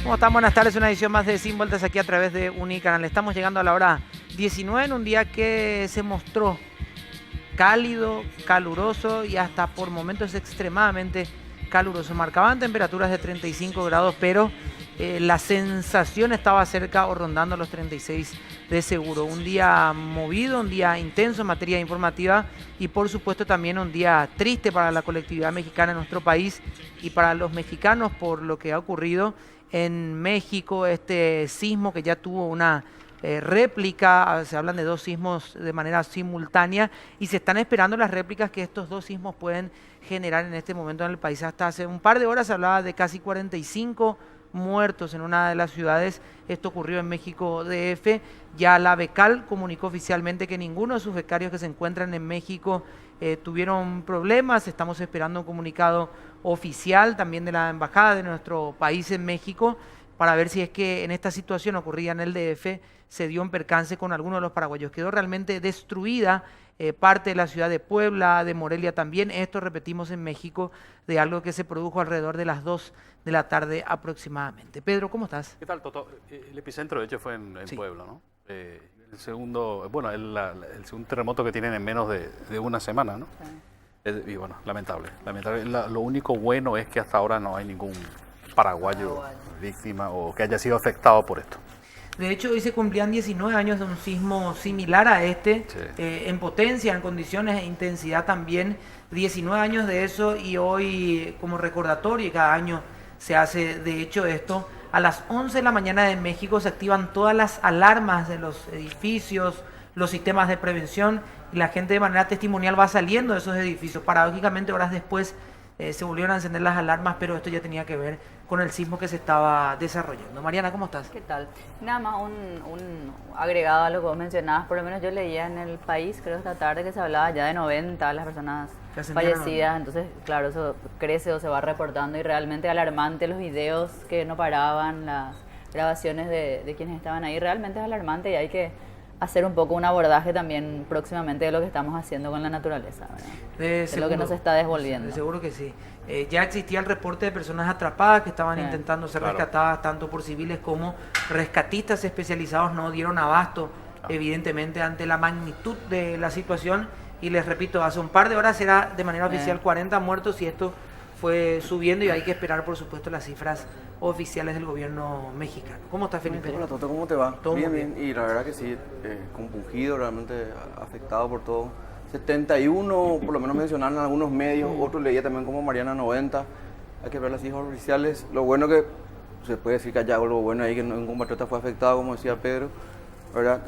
¿Cómo están? Buenas tardes, una edición más de Sin Vueltas aquí a través de Unicanal. Estamos llegando a la hora 19 en un día que se mostró cálido, caluroso y hasta por momentos extremadamente caluroso. Marcaban temperaturas de 35 grados, pero la sensación estaba cerca o rondando los 36 de seguro. Un día movido, un día intenso en materia informativa y por supuesto también un día triste para la colectividad mexicana en nuestro país y para los mexicanos por lo que ha ocurrido en México, este sismo que ya tuvo una réplica. Se hablan de dos sismos de manera simultánea y se están esperando las réplicas que estos dos sismos pueden generar en este momento en el país. Hasta hace un par de horas se hablaba de casi 45 muertos en una de las ciudades. Esto ocurrió en México DF. Ya la Becal comunicó oficialmente que ninguno de sus becarios que se encuentran en México tuvieron problemas. Estamos esperando un comunicado oficial también de la embajada de nuestro país en México para ver si es que en esta situación ocurrida en el DF se dio un percance con alguno de los paraguayos. Quedó realmente destruida parte de la ciudad de Puebla, de Morelia también. Esto repetimos en México, de algo que se produjo alrededor de las 2 de la tarde aproximadamente. Pedro, ¿cómo estás? ¿Qué tal, Toto? El epicentro de hecho fue en Sí. Puebla, ¿no? El segundo, bueno, el segundo terremoto que tienen en menos de una semana, ¿no? Sí. Y bueno, lamentable. Lo único bueno es que hasta ahora no hay ningún paraguayo víctima o que haya sido afectado por esto. De hecho, hoy se cumplían 19 años de un sismo similar a este, Sí. en potencia, en condiciones e intensidad también. 19 años de eso y hoy como recordatorio, y cada año se hace de hecho esto, a las 11 de la mañana de México se activan todas las alarmas de los edificios, los sistemas de prevención y la gente de manera testimonial va saliendo de esos edificios. Paradójicamente, horas después se volvieron a encender las alarmas, pero esto ya tenía que ver con el sismo que se estaba desarrollando. Mariana, ¿cómo estás? ¿Qué tal? Nada más un agregado a lo que vos mencionabas, por lo menos yo leía en El País, creo esta tarde, que se hablaba ya de 90 las personas Que ascendían a fallecidas, entonces claro, eso crece o se va reportando y realmente alarmante los videos que no paraban, las grabaciones de quienes estaban ahí, realmente es alarmante y hay que hacer un poco un abordaje también próximamente de lo que estamos haciendo con la naturaleza, ¿verdad? De lo que nos está devolviendo. Seguro que sí. Ya existía el reporte de personas atrapadas que estaban Sí. intentando ser Claro. rescatadas tanto por civiles como rescatistas especializados. No dieron abasto, evidentemente, ante la magnitud de la situación. Y les repito, hace un par de horas era de manera oficial 40 muertos y esto fue subiendo y hay que esperar, por supuesto, las cifras oficiales del gobierno mexicano. ¿Cómo está, Felipe? Hola Toto, ¿cómo te va? Todo muy bien. Y la verdad que sí, compungido, realmente afectado por todo. 71, por lo menos mencionaron en algunos medios, otros leía también como Mariana 90. Hay que ver las cifras oficiales. Lo bueno que se puede decir que hay algo bueno ahí, que un compatriota fue afectado, como decía Pedro, ¿verdad?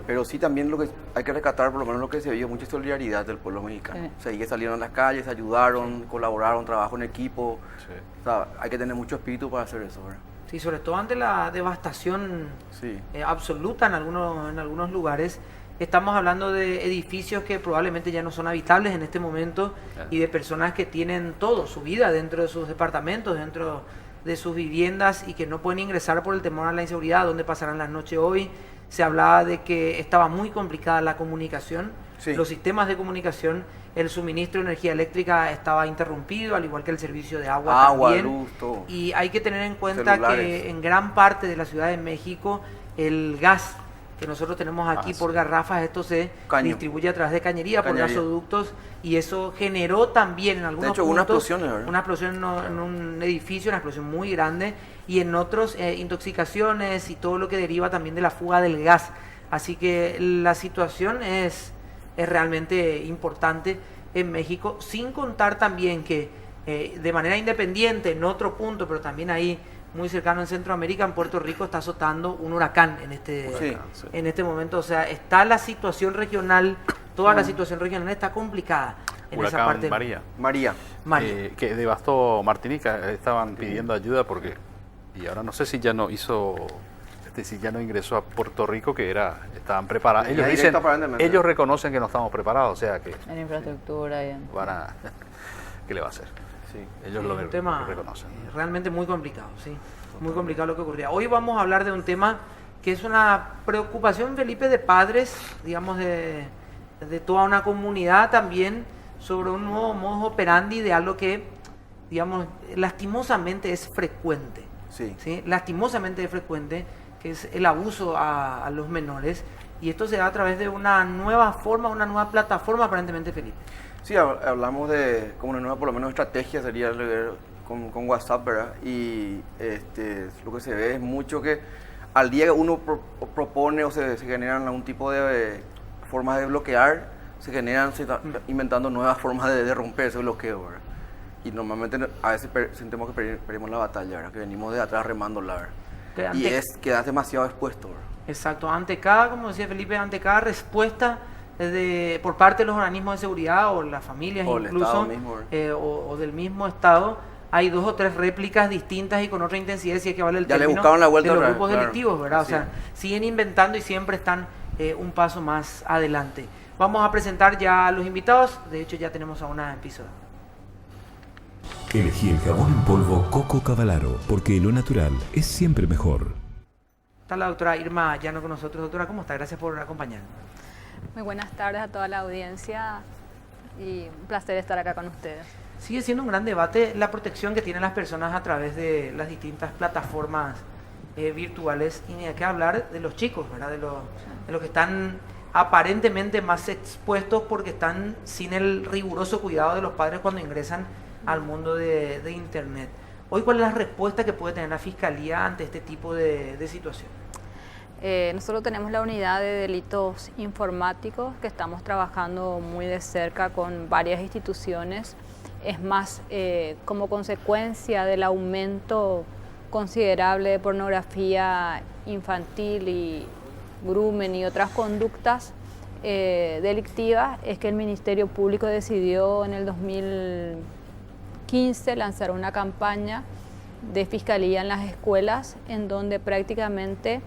Pero sí también lo que hay que rescatar, por lo menos lo que se vio, mucha solidaridad del pueblo mexicano. Sí. O sea, ahí que salieron a las calles, ayudaron, colaboraron, trabajo en equipo. Sí. O sea, hay que tener mucho espíritu para hacer eso, ¿verdad? Sí, sobre todo ante la devastación Sí. absoluta en algunos lugares. Estamos hablando de edificios que probablemente ya no son habitables en este momento y de personas que tienen todo, su vida dentro de sus departamentos, dentro de sus viviendas y que no pueden ingresar por el temor a la inseguridad, dónde pasarán las noches hoy. Se hablaba de que estaba muy complicada la comunicación, Sí. los sistemas de comunicación, el suministro de energía eléctrica estaba interrumpido, al igual que el servicio de agua también. Luz, todo. Y hay que tener en cuenta Celulares. que en gran parte de la Ciudad de México el gas que nosotros tenemos aquí por sí. garrafas, esto se Caño. distribuye a través de cañería, por Cañería. gasoductos y eso generó también en algunos hecho, puntos una explosión, ¿verdad? una explosión en un edificio, una explosión muy grande y en otros intoxicaciones y todo lo que deriva también de la fuga del gas. Así que la situación es realmente importante en México, sin contar también que de manera independiente en otro punto, pero también ahí muy cercano en Centroamérica, en Puerto Rico está azotando un huracán en Sí. en este momento. O sea, está la situación regional, toda la situación regional está complicada en esa Huracán parte. María, María. que devastó Martinica. Estaban pidiendo ayuda porque, y ahora no sé si ya no hizo, si ya no ingresó a Puerto Rico, que estaban preparados. Ya Ellos directo, dicen, aparentemente. ellos reconocen que no estamos preparados, o sea que En infraestructura y en... van a, ¿qué le va a hacer? Sí. Ellos Es lo un tema reconocen. realmente muy complicado, sí. Muy complicado lo que ocurría. Hoy vamos a hablar de un tema que es una preocupación, Felipe, de padres, digamos, de toda una comunidad también, sobre un nuevo modus operandi de algo que, digamos, lastimosamente es frecuente. Sí. ¿sí? Lastimosamente frecuente, que es el abuso a los menores, y esto se da a través de una nueva forma, una nueva plataforma aparentemente, Felipe. Sí, hablamos de como una nueva, por lo menos, estrategia sería con WhatsApp, ¿verdad? Y lo que se ve es mucho que al día que uno propone o se generan algún tipo de formas de bloquear, se están inventando nuevas formas de romper ese bloqueo, ¿verdad? Y normalmente a veces sentimos que perdimos la batalla, ¿verdad? Que venimos de atrás remándola, ¿verdad? Y quedas demasiado expuesto, ¿verdad? Exacto, ante cada, como decía Felipe, ante cada respuesta por parte de los organismos de seguridad o las familias O el incluso, Estado mismo, o del mismo Estado, hay 2 o 3 réplicas distintas y con otra intensidad, si es que vale el Ya le término, buscaban la vuelta de los otra vez, grupos claro. delictivos, ¿verdad? Sí. O sea, siguen inventando y siempre están un paso más adelante. Vamos a presentar ya a los invitados, de hecho ya tenemos a una episodio. Elegí el jabón en polvo Coco Cavalaro, porque lo natural es siempre mejor. Está la doctora Irma Llano con nosotros. Doctora, ¿cómo está? Gracias por acompañarnos. Muy buenas tardes a toda la audiencia y un placer estar acá con ustedes. Sigue siendo un gran debate la protección que tienen las personas a través de las distintas plataformas virtuales, y ni hay que hablar de los chicos, ¿verdad? De los que están aparentemente más expuestos porque están sin el riguroso cuidado de los padres cuando ingresan al mundo de Internet. Hoy, ¿cuál es la respuesta que puede tener la Fiscalía ante este tipo de situación? Nosotros tenemos la unidad de delitos informáticos que estamos trabajando muy de cerca con varias instituciones. Es más, como consecuencia del aumento considerable de pornografía infantil y grooming y otras conductas delictivas, es que el Ministerio Público decidió en el 2015 lanzar una campaña de fiscalía en las escuelas, en donde prácticamente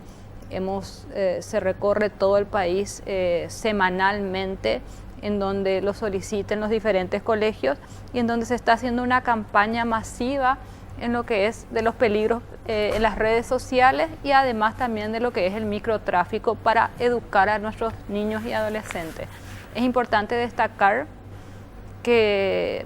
se recorre todo el país semanalmente, en donde lo soliciten los diferentes colegios y en donde se está haciendo una campaña masiva en lo que es de los peligros en las redes sociales y además también de lo que es el microtráfico para educar a nuestros niños y adolescentes. Es importante destacar que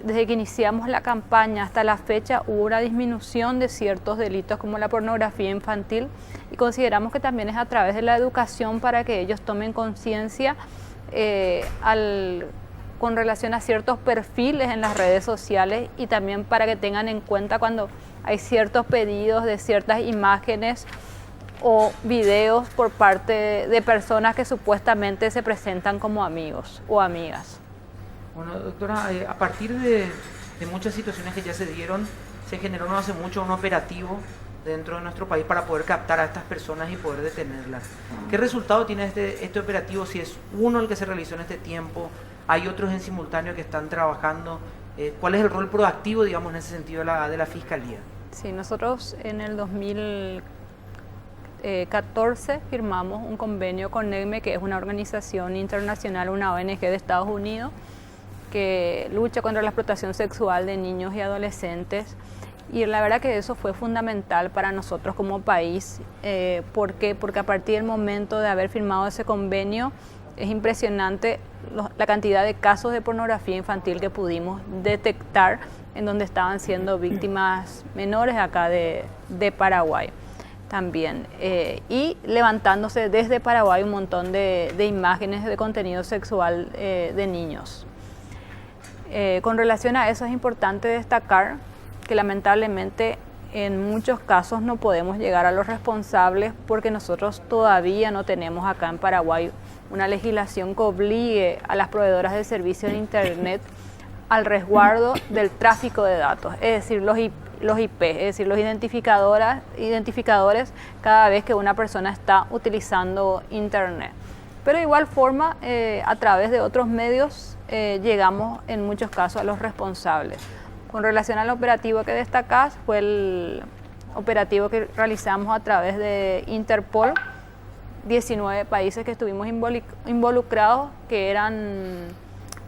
desde que iniciamos la campaña hasta la fecha hubo una disminución de ciertos delitos como la pornografía infantil, y consideramos que también es a través de la educación para que ellos tomen conciencia con relación a ciertos perfiles en las redes sociales, y también para que tengan en cuenta cuando hay ciertos pedidos de ciertas imágenes o videos por parte de personas que supuestamente se presentan como amigos o amigas. Bueno, doctora, a partir de muchas situaciones que ya se dieron, se generó no hace mucho un operativo dentro de nuestro país para poder captar a estas personas y poder detenerlas. ¿Qué resultado tiene este operativo? Si es uno el que se realizó en este tiempo, hay otros en simultáneo que están trabajando. ¿Cuál es el rol proactivo, digamos, en ese sentido de la Fiscalía? Sí, nosotros en el 2014 firmamos un convenio con NECME, que es una organización internacional, una ONG de Estados Unidos, que lucha contra la explotación sexual de niños y adolescentes. Y la verdad que eso fue fundamental para nosotros como país. ¿Por qué? Porque a partir del momento de haber firmado ese convenio, es impresionante la cantidad de casos de pornografía infantil que pudimos detectar en donde estaban siendo víctimas menores acá de Paraguay también. Y levantándose desde Paraguay un montón de imágenes de contenido sexual de niños. Con relación a eso es importante destacar que lamentablemente en muchos casos no podemos llegar a los responsables porque nosotros todavía no tenemos acá en Paraguay una legislación que obligue a las proveedoras de servicios de Internet al resguardo del tráfico de datos, es decir, los IP, es decir, los identificadores cada vez que una persona está utilizando Internet. Pero de igual forma, a través de otros medios llegamos en muchos casos a los responsables. Con relación al operativo que destacás, fue el operativo que realizamos a través de Interpol, 19 países que estuvimos involucrados, que eran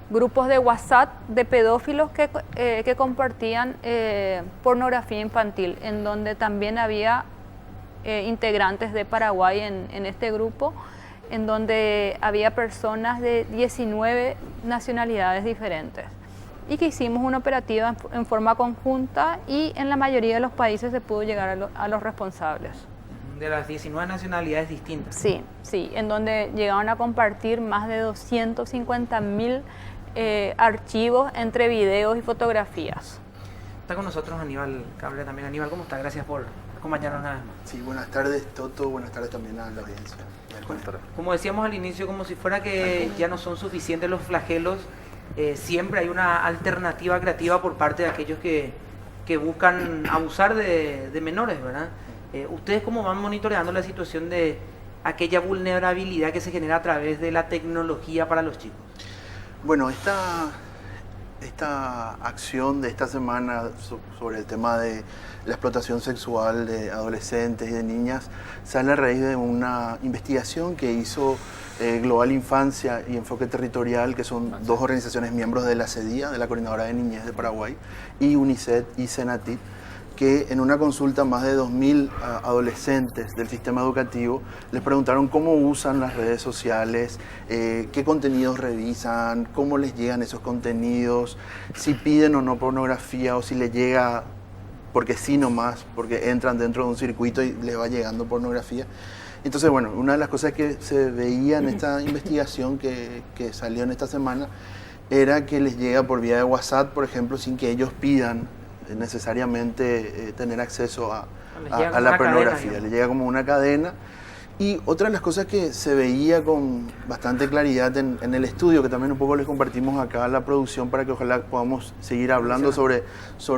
grupos de WhatsApp de pedófilos que compartían pornografía infantil, en donde también había integrantes de Paraguay en este grupo, en donde había personas de 19 nacionalidades diferentes. y que hicimos una operativa en forma conjunta y en la mayoría de los países se pudo llegar a los responsables. De las 19 nacionalidades distintas. Sí, sí, en donde llegaron a compartir más de 250.000 archivos entre videos y fotografías. Está con nosotros Aníbal Cabrera también. Aníbal, ¿cómo está? Gracias por acompañarnos una vez más. Sí, buenas tardes Toto, buenas tardes también a la audiencia. Como decíamos al inicio, como si fuera que ya no son suficientes los flagelos, siempre hay una alternativa creativa por parte de aquellos que buscan abusar de menores, ¿verdad? ¿Ustedes cómo van monitoreando la situación de aquella vulnerabilidad que se genera a través de la tecnología para los chicos? Bueno, esta acción de esta semana sobre el tema de la explotación sexual de adolescentes y de niñas sale a raíz de una investigación que hizo Global Infancia y Enfoque Territorial, que son dos organizaciones miembros de la CEDIA, de la Coordinadora de Niñez de Paraguay, y UNICEF y CENATIT, que en una consulta más de 2.000 adolescentes del sistema educativo les preguntaron cómo usan las redes sociales, qué contenidos revisan, cómo les llegan esos contenidos, si piden o no pornografía o si les llega porque sí nomás, porque entran dentro de un circuito y les va llegando pornografía. Entonces, bueno, una de las cosas que se veía en esta investigación que salió en esta semana era que les llega por vía de WhatsApp, por ejemplo, sin que ellos pidan necesariamente tener acceso a la pornografía. Le llega como una cadena. Y otra de las cosas que se veía con bastante claridad en el estudio, que también un poco les compartimos acá a la producción para que ojalá podamos seguir hablando sobre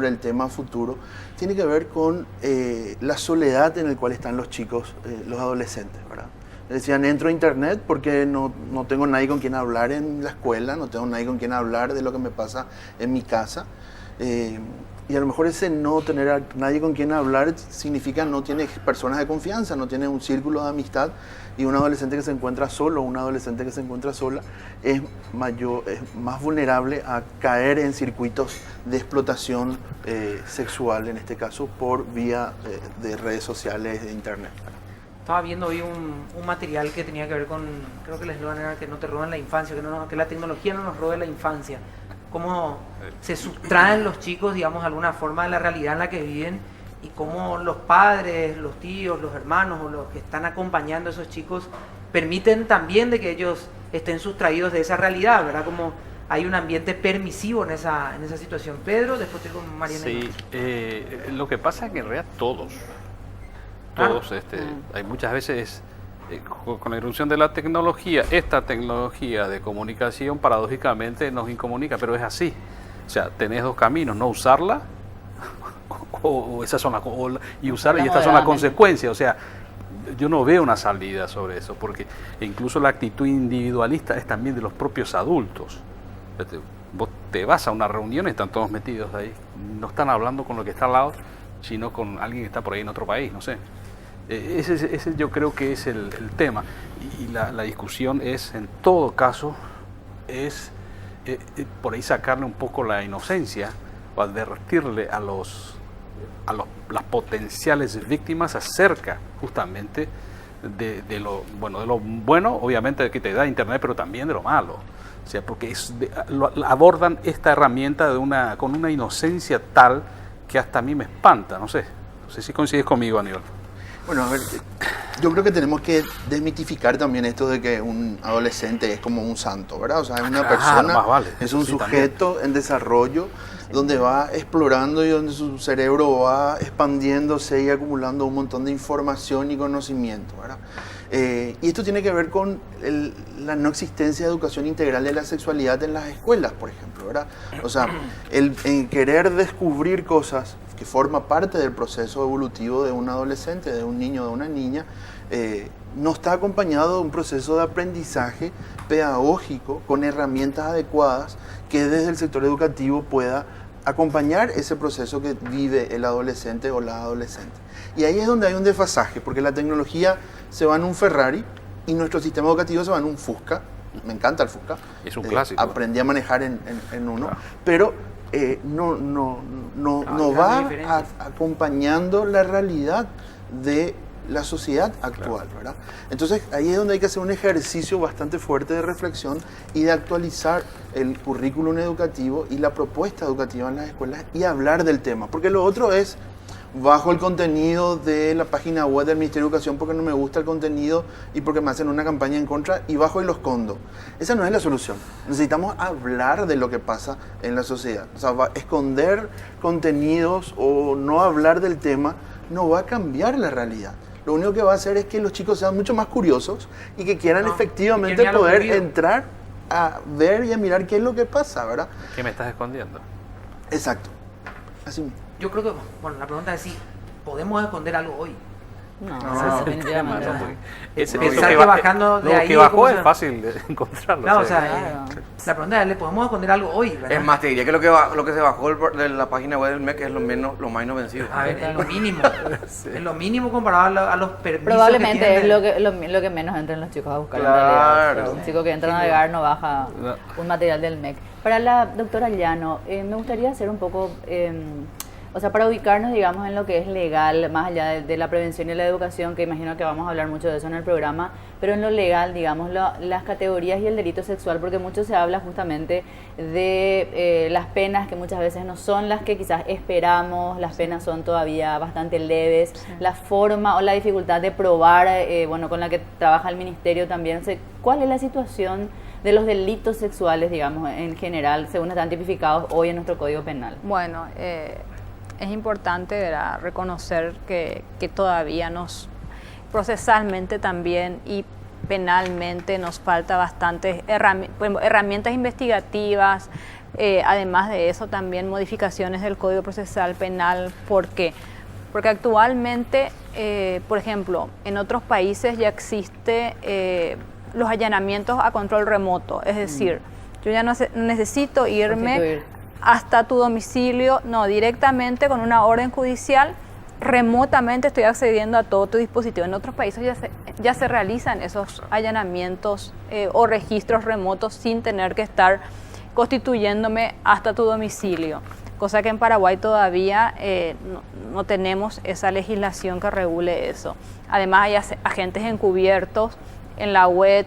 el tema futuro, tiene que ver con la soledad en la cual están los chicos, los adolescentes, ¿verdad? Decían, entro a internet porque no tengo nadie con quien hablar en la escuela, no tengo nadie con quien hablar de lo que me pasa en mi casa. Y a lo mejor ese no tener a nadie con quien hablar significa no tiene personas de confianza, no tiene un círculo de amistad, y un adolescente que se encuentra solo, una adolescente que se encuentra sola es más vulnerable a caer en circuitos de explotación sexual, en este caso por vía de redes sociales, de internet. Estaba viendo hoy un material que tenía que ver con, creo que el eslogan era que no te roben la infancia, que la tecnología no nos robe la infancia. Cómo se sustraen los chicos, digamos, de alguna forma de la realidad en la que viven, y cómo los padres, los tíos, los hermanos o los que están acompañando a esos chicos permiten también de que ellos estén sustraídos de esa realidad, ¿verdad? Como hay un ambiente permisivo en esa situación. Pedro, después estoy con Mariana. Sí, lo que pasa es que en realidad todos, hay muchas veces... con la irrupción de la tecnología, esta tecnología de comunicación paradójicamente nos incomunica, pero es así. O sea, tenés dos caminos, no usarla o esas son y usarla, y estas son las consecuencias. O sea, yo no veo una salida sobre eso, porque incluso la actitud individualista es también de los propios adultos. Vos te vas a una reunión y están todos metidos ahí, no están hablando con lo que está al lado, sino con alguien que está por ahí en otro país, no sé. Ese yo creo que es el tema, y la discusión es, en todo caso, es por ahí sacarle un poco la inocencia o advertirle a las potenciales víctimas acerca justamente de lo bueno, obviamente, que te da Internet, pero también de lo malo. O sea, porque abordan esta herramienta con una inocencia tal que hasta a mí me espanta, no sé si coincides conmigo, Aníbal. Bueno, a ver, yo creo que tenemos que desmitificar también esto de que un adolescente es como un santo, ¿verdad? O sea, es una persona, es un sujeto en desarrollo, donde va explorando y donde su cerebro va expandiéndose y acumulando un montón de información y conocimiento, ¿verdad? Y esto tiene que ver con la no existencia de educación integral de la sexualidad en las escuelas, por ejemplo, ¿verdad? O sea, en querer descubrir cosas que forma parte del proceso evolutivo de un adolescente, de un niño, de una niña, no está acompañado de un proceso de aprendizaje pedagógico con herramientas adecuadas que desde el sector educativo pueda acompañar ese proceso que vive el adolescente o la adolescente. Y ahí es donde hay un desfasaje, porque la tecnología se va en un Ferrari y nuestro sistema educativo se va en un Fusca. Me encanta el Fusca. Es un clásico. Aprendí a manejar en uno, claro. Pero no va acompañando la realidad de la sociedad actual, ¿verdad? Entonces ahí es donde hay que hacer un ejercicio bastante fuerte de reflexión y de actualizar el currículum educativo y la propuesta educativa en las escuelas y hablar del tema, porque lo otro es bajo el contenido de la página web del Ministerio de Educación porque no me gusta el contenido y porque me hacen una campaña en contra y bajo y lo escondo. Esa no es la solución. Necesitamos hablar de lo que pasa en la sociedad. O sea, esconder contenidos o no hablar del tema no va a cambiar la realidad. Lo único que va a hacer es que los chicos sean mucho más curiosos y que quieran efectivamente poder entrar a ver y a mirar qué es lo que pasa, ¿verdad? ¿Qué me estás escondiendo? Exacto. Así mismo. Yo creo que, bueno, la pregunta es si podemos esconder algo hoy. No, definitivamente no. Pensar que bajando de lo ahí que bajó ¿cómo es se- fácil de encontrarlo. Claro, o o sea, sea, la pregunta es, ¿le podemos esconder algo hoy? ¿Verdad? Es más, te diría que lo que se bajó de la página web del MEC es lo más inofensivo. A ver, es lo mínimo. Es lo mínimo comparado a los permisos Probablemente que es tienen. lo que menos entran los chicos a buscar Claro. en realidad. O sea, un chico que entra a navegar no baja No. un material del MEC. Para la doctora Llano, me gustaría hacer un poco, o sea, para ubicarnos, digamos, en lo que es legal, más allá de la prevención y la educación, que imagino que vamos a hablar mucho de eso en el programa, pero en lo legal, digamos, las categorías y el delito sexual, porque mucho se habla justamente de las penas que muchas veces no son las que quizás esperamos, las penas son todavía bastante leves, la forma o la dificultad de probar, bueno, con la que trabaja el ministerio también, o sea, ¿cuál es la situación de los delitos sexuales, digamos, en general, según están tipificados hoy en nuestro Código Penal? Bueno, es importante, ¿verdad?, reconocer que todavía procesalmente también y penalmente nos falta bastantes herramientas investigativas, además de eso también modificaciones del Código Procesal Penal. ¿Por qué? Porque actualmente, por ejemplo, en otros países ya existe los allanamientos a control remoto, es decir, yo ya no necesito irme Constituir. hasta tu domicilio, no, directamente con una orden judicial, remotamente estoy accediendo a todo tu dispositivo. En otros países ya se realizan esos allanamientos o registros remotos sin tener que estar constituyéndome hasta tu domicilio, cosa que en Paraguay todavía no tenemos esa legislación que regule eso. Además hay agentes encubiertos en la web.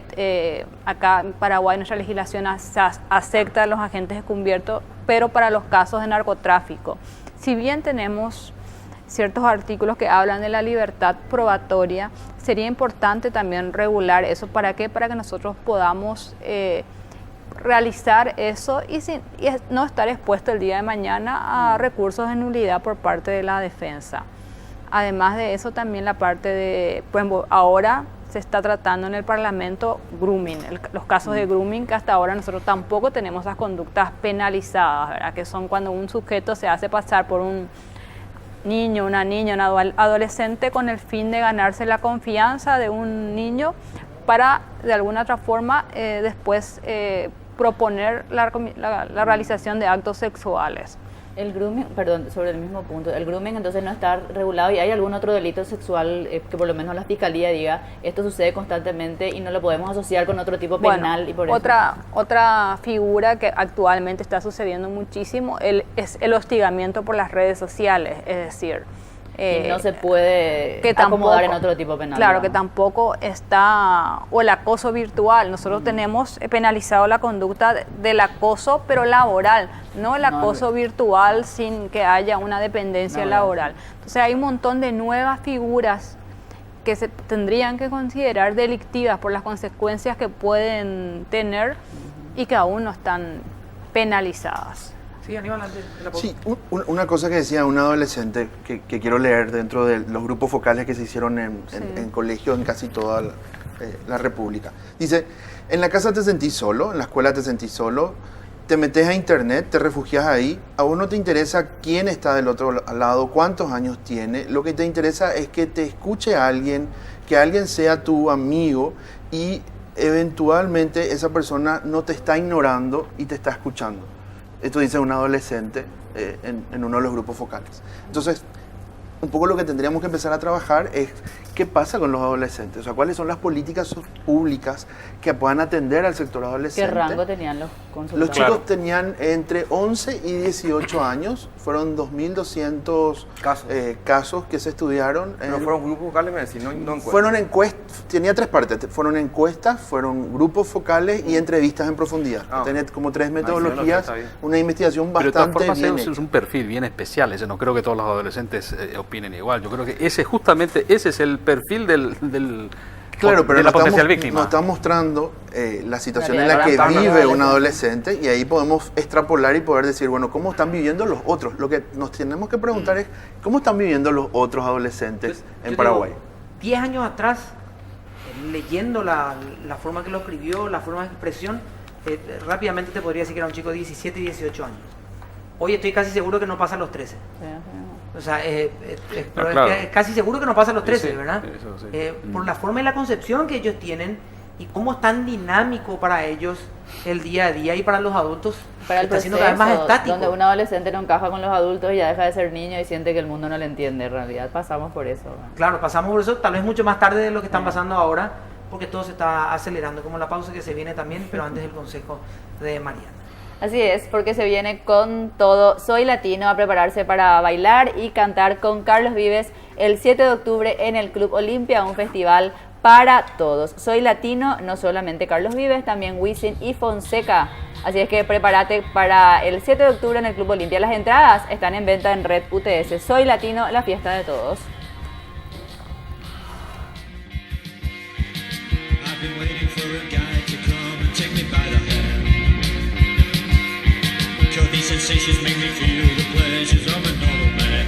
Acá en Paraguay nuestra legislación acepta a los agentes encubiertos, pero para los casos de narcotráfico. Si bien tenemos ciertos artículos que hablan de la libertad probatoria, sería importante también regular eso. ¿Para qué? Para que nosotros podamos realizar eso y no estar expuesto el día de mañana a recursos de nulidad por parte de la defensa. Además de eso, también la parte de, por ejemplo, ahora se está tratando en el Parlamento grooming, los casos de grooming, que hasta ahora nosotros tampoco tenemos esas conductas penalizadas, ¿verdad?, que son cuando un sujeto se hace pasar por un niño, una niña, un adolescente con el fin de ganarse la confianza de un niño para, de alguna otra forma, después proponer la realización de actos sexuales. El grooming, perdón, sobre el mismo punto, el grooming entonces no está regulado y hay algún otro delito sexual que por lo menos la fiscalía diga esto sucede constantemente y no lo podemos asociar con otro tipo penal. Y por otra figura que actualmente está sucediendo muchísimo es el hostigamiento por las redes sociales, es decir, y no se puede que acomodar tampoco, en otro tipo penal. Claro, que digamos. tampoco está, o el acoso virtual. Nosotros tenemos penalizado la conducta del acoso, pero laboral, no el acoso virtual sin que haya una dependencia laboral. Entonces hay un montón de nuevas figuras que se tendrían que considerar delictivas por las consecuencias que pueden tener y que aún no están penalizadas. Sí, Aníbal, antes de la pausa. Sí, una cosa que decía un adolescente que quiero leer dentro de los grupos focales que se hicieron en colegios en casi toda la República. Dice, en la casa te sentís solo, en la escuela te sentís solo, te metes a internet, te refugias ahí, a vos no te interesa quién está del otro lado, cuántos años tiene, lo que te interesa es que te escuche alguien, que alguien sea tu amigo y eventualmente esa persona no te está ignorando y te está escuchando. Esto dice un adolescente en uno de los grupos focales. Entonces, un poco lo que tendríamos que empezar a trabajar es qué pasa con los adolescentes, o sea, cuáles son las políticas públicas que puedan atender al sector ¿Qué adolescente. rango tenían los consultados? Los chicos Claro. tenían entre 11 y 18 años, fueron 2.200 Casos. casos que se estudiaron. Pero fueron grupos vocales, me decís, no encuestas. Fueron encuestas, tenía tres partes, fueron encuestas, fueron grupos focales y entrevistas en profundidad. Ah, Tenía como tres sí, no, metodologías, está bien. una investigación Pero de todas bastante formas bien es hecha. un perfil bien especial, ese no creo que todos los adolescentes opinen igual. Yo creo que ese es el perfil Claro, pero de la nos potencial estamos- víctima. nos está mostrando la situación en Realidad la que gran parte de vive los un adolescentes. adolescente y ahí podemos extrapolar y poder decir, bueno, ¿cómo están viviendo los otros? Lo que nos tenemos que preguntar es, ¿cómo están viviendo los otros adolescentes en Yo Paraguay? digo, 10 años atrás, leyendo la forma que lo escribió, la forma de expresión, rápidamente te podría decir que era un chico de 17 y 18 años. Hoy estoy casi seguro que no pasa a los 13. Sí, sí. O sea, pero claro. es casi seguro que no pasa a los 13, Sí, ¿verdad? eso sí. Por la forma y la concepción que ellos tienen y cómo es tan dinámico para ellos el día a día y para los adultos, Para el está siendo cada vez más proceso, estático. donde un adolescente no encaja con los adultos y ya deja de ser niño y siente que el mundo no le entiende. En realidad pasamos por eso. Claro, pasamos por eso, tal vez mucho más tarde de lo que están pasando ahora, porque todo se está acelerando, como la pausa que se viene también, pero antes el consejo de Mariana. Así es, porque se viene con todo Soy Latino a prepararse para bailar y cantar con Carlos Vives el 7 de octubre en el Club Olimpia, un festival para todos. Soy Latino, no solamente Carlos Vives, también Wisin y Fonseca. Así es que prepárate para el 7 de octubre en el Club Olimpia. Las entradas están en venta en Red UTS. Soy Latino, la fiesta de todos. I've been waiting for a guy to come and take me by the hand. 'Cause these sensations make me feel the pleasures of a normal man.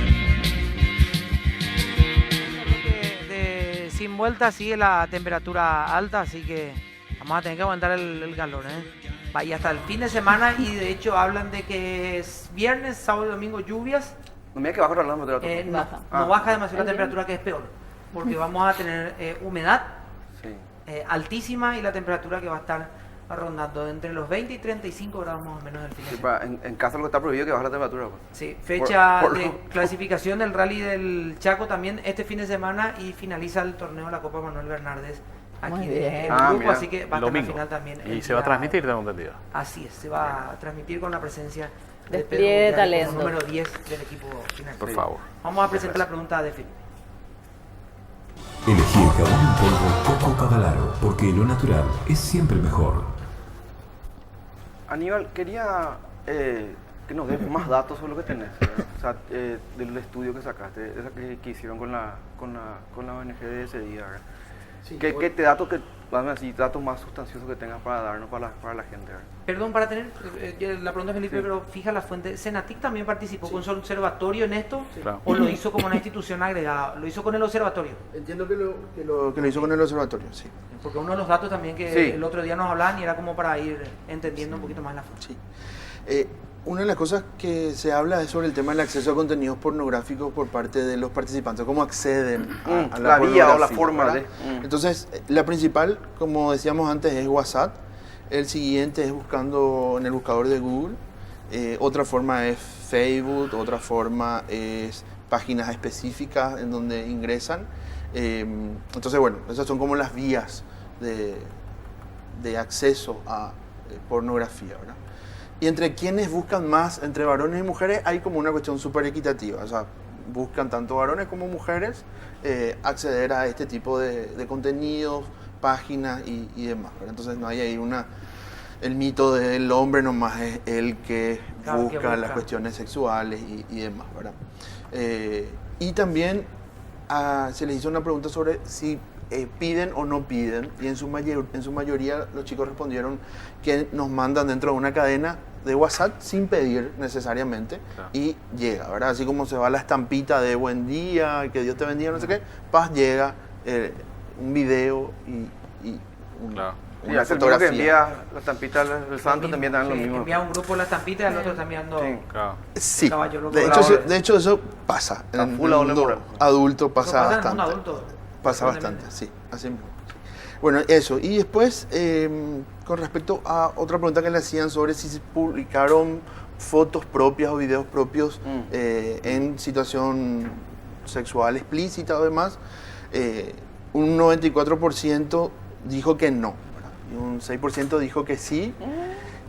Sin vuelta sigue la temperatura alta, así que vamos a tener que aguantar el calor, Va y hasta el fin de semana y de hecho hablan de que es viernes, sábado y domingo lluvias. No me diga que bajo la temperatura. No, Baja. no baja demasiado la ¿El temperatura, que es peor, porque vamos a tener humedad Sí. altísima y la temperatura que va a estar rondando entre los 20 y 35 grados más o menos el fin de Sí, semana. en casa lo que está prohibido es que baje la temperatura. Pues. Sí, fecha Por de lo- clasificación del Rally del Chaco también este fin de semana y finaliza el torneo de la Copa Manuel Bernárdez Muy aquí bien. del Ah, grupo, mira, así que va a estar la domingo. final también. Y el se va a día- transmitir, tengo entendido. Así es, se va a transmitir con la presencia de Despliegue Pedro de Villar talento. como número 10 del equipo final. Por favor. Vamos a presentar la pregunta de Felipe. Elegí el jabón en polvo Coco Cavalaro, porque lo natural es siempre mejor. Aníbal, quería que nos des más datos sobre lo que tenés, ¿verdad? O sea, del estudio que sacaste, esa que hicieron con la ONG de ese día, ¿verdad? ¿Qué datos, dame así, datos más sustanciosos que tengas para darnos para la gente, ¿verdad? Perdón, para tener la pregunta de Felipe, Sí. pero fija la fuente. ¿Senatic también participó con su observatorio en esto? Claro. ¿O lo hizo como una institución agregada? ¿Lo hizo con el observatorio? Entiendo que lo hizo con el observatorio, sí. Porque uno de los datos también que Sí. el otro día nos hablaban y era como para ir entendiendo un poquito más la fuente. Sí. Una de las cosas que se habla es sobre el tema del acceso a contenidos pornográficos por parte de los participantes, cómo acceden a La vía o la pornografía, forma ¿verdad? de... Entonces, la principal, como decíamos antes, es WhatsApp. El siguiente es buscando en el buscador de Google. Otra forma es Facebook, otra forma es páginas específicas en donde ingresan. Entonces, bueno, esas son como las vías de acceso a pornografía, ¿verdad? Y entre quienes buscan más, entre varones y mujeres, hay como una cuestión súper equitativa. O sea, buscan tanto varones como mujeres acceder a este tipo de contenidos, páginas y demás, ¿verdad? Entonces no hay ahí el mito del hombre nomás es el que Claro, que busca las busca. cuestiones sexuales y demás, ¿verdad? Y también se les hizo una pregunta sobre si piden o no piden, y en su mayoría los chicos respondieron que nos mandan dentro de una cadena de WhatsApp sin pedir necesariamente, Claro. y llega, ¿verdad? Así como se va la estampita de buen día, que Dios te bendiga, no sé qué, paz, llega un video y Claro. Y una hace el mismo que fotografía. envía la estampita del santo, también dan lo Sí, mismo. envía un grupo la estampita y al otro está enviando. Sí. Claro. Sí, Caballo loco. de hecho eso pasa. Está En full el a doble mundo moral. adulto Eso pasa pasa en el bastante. mundo adulto. Pasa Sorprendentemente. bastante, sí, así mismo. Sí. Bueno, eso. Y después, con respecto a otra pregunta que le hacían sobre si se publicaron fotos propias o videos propios en situación sexual explícita o demás, un 94% dijo que no, ¿verdad? Y un 6% dijo que sí.